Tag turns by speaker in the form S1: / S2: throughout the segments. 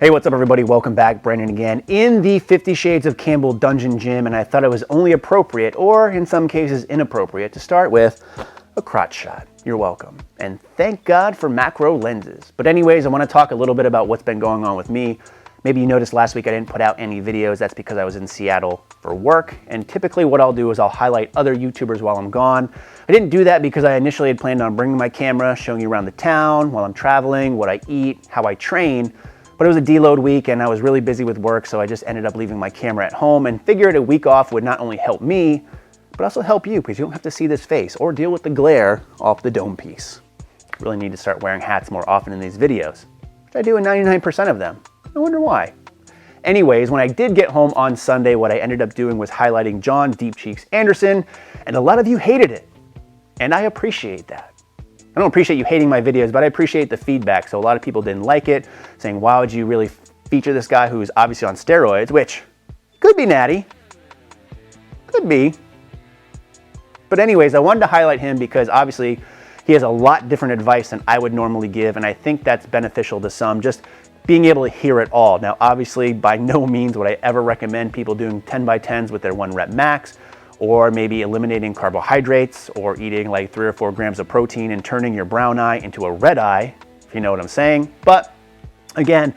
S1: Hey, what's up everybody? Welcome back. Brandon again in the 50 Shades of Campbell Dungeon Gym, and I thought it was only appropriate, or in some cases inappropriate, to start with a crotch shot. You're welcome. And thank God for macro lenses. But anyways, I want to talk a little bit about what's been going on with me. Maybe you noticed last week I didn't put out any videos. That's because I was in Seattle for work. And typically what I'll do is I'll highlight other YouTubers while I'm gone. I didn't do that because I initially had planned on bringing my camera, showing you around the town while I'm traveling, what I eat, how I train. But it was a deload week and I was really busy with work, so I just ended up leaving my camera at home and figured a week off would not only help me, but also help you because you don't have to see this face or deal with the glare off the dome piece. Really need to start wearing hats more often in these videos, which I do in 99% of them. I wonder why. Anyways, when I did get home on Sunday, what I ended up doing was highlighting John Deep Cheeks Anderson, and a lot of you hated it, and I appreciate that. I don't appreciate you hating my videos, but I appreciate the feedback. So a lot of people didn't like it, saying, why would you really feature this guy who's obviously on steroids, which could be natty, could be. But anyways, I wanted to highlight him because obviously he has a lot different advice than I would normally give, and I think that's beneficial to some, just being able to hear it all. Now, obviously, by no means would I ever recommend people doing 10x10s with their 1 rep max, or maybe eliminating carbohydrates, or eating like 3 or 4 grams of protein and turning your brown eye into a red eye, if you know what I'm saying. But again,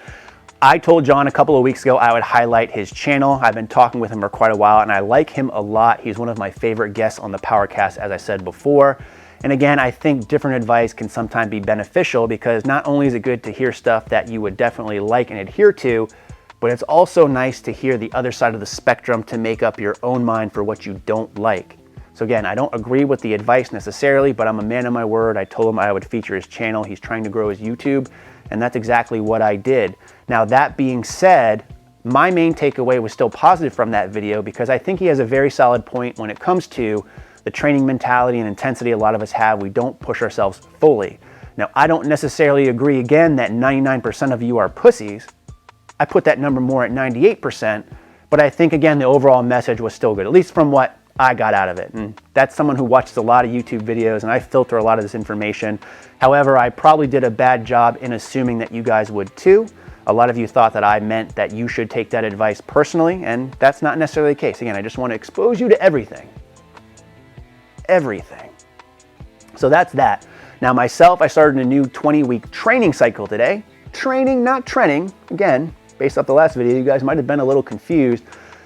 S1: I told John a couple of weeks ago I would highlight his channel. I've been talking with him for quite a while and I like him a lot. He's one of my favorite guests on the Powercast, as I said before. And again, I think different advice can sometimes be beneficial because not only is it good to hear stuff that you would definitely like and adhere to, but it's also nice to hear the other side of the spectrum to make up your own mind for what you don't like. So again, I don't agree with the advice necessarily, but I'm a man of my word. I told him I would feature his channel. He's trying to grow his YouTube, and that's exactly what I did. Now, that being said, my main takeaway was still positive from that video because I think he has a very solid point when it comes to the training mentality and intensity a lot of us have. We don't push ourselves fully. Now, I don't necessarily agree, again, that 99% of you are pussies. I put that number more at 98%, but I think, again, the overall message was still good, at least from what I got out of it. And that's someone who watches a lot of YouTube videos, and I filter a lot of this information. However, I probably did a bad job in assuming that you guys would too. A lot of you thought that I meant that you should take that advice personally, and that's not necessarily the case. Again, I just want to expose you to everything. Everything. So that's that. Now, myself, I started a new 20-week training cycle today. Training, not trenning. Again, based off the last video, you guys might have been a little confused,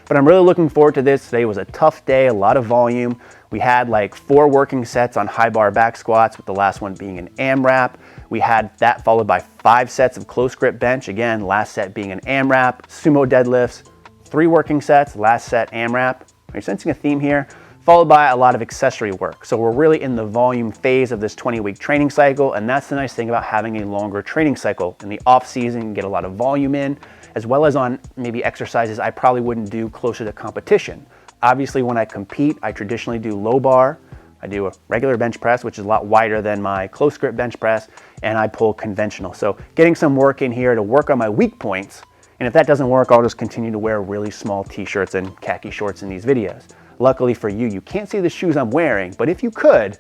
S1: but I'm really looking forward to this. Today was a tough day, a lot of volume. We had like 4 working sets on high bar back squats, with the last one being an AMRAP. We had that followed by 5 sets of close grip bench. Again, last set being an AMRAP, sumo deadlifts, 3 working sets, last set AMRAP. Are you sensing a theme here? Followed by a lot of accessory work. So we're really in the volume phase of this 20-week training cycle, and that's the nice thing about having a longer training cycle. In the off season, you get a lot of volume in, as well as on maybe exercises I probably wouldn't do closer to competition. Obviously, when I compete, I traditionally do low bar. I do a regular bench press, which is a lot wider than my close grip bench press, and I pull conventional. So getting some work in here to work on my weak points, and if that doesn't work, I'll just continue to wear really small t-shirts and khaki shorts in these videos. Luckily for you, you can't see the shoes I'm wearing, but if you could,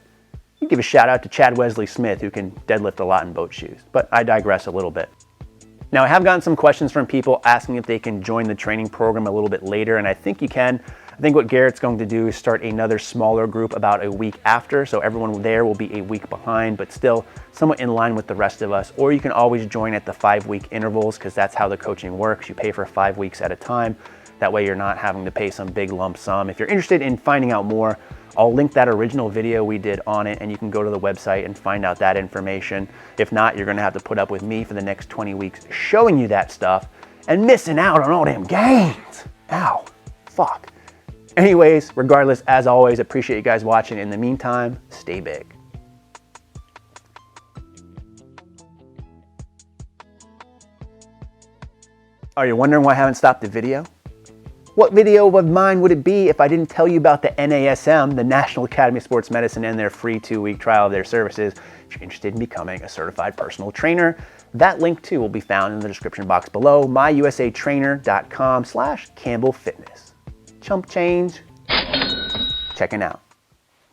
S1: you'd give a shout out to Chad Wesley Smith, who can deadlift a lot in boat shoes. But I digress a little bit. Now, I have gotten some questions from people asking if they can join the training program a little bit later, and I think you can. I think what Garrett's going to do is start another smaller group about a week after, so everyone there will be a week behind, but still somewhat in line with the rest of us. Or you can always join at the 5-week intervals, because that's how the coaching works. You pay for 5 weeks at a time. That way you're not having to pay some big lump sum. If you're interested in finding out more, I'll link that original video we did on it, and you can go to the website and find out that information. If not, you're gonna have to put up with me for the next 20 weeks showing you that stuff and missing out on all them gains. Ow, fuck. Anyways, regardless, as always, appreciate you guys watching. In the meantime, stay big. Are you wondering why I haven't stopped the video? What video of mine would it be if I didn't tell you about the NASM, the National Academy of Sports Medicine, and their free 2-week trial of their services? If you're interested in becoming a certified personal trainer, that link too will be found in the description box below, myusatrainer.com/CampbellFitness. Chump change, checking out.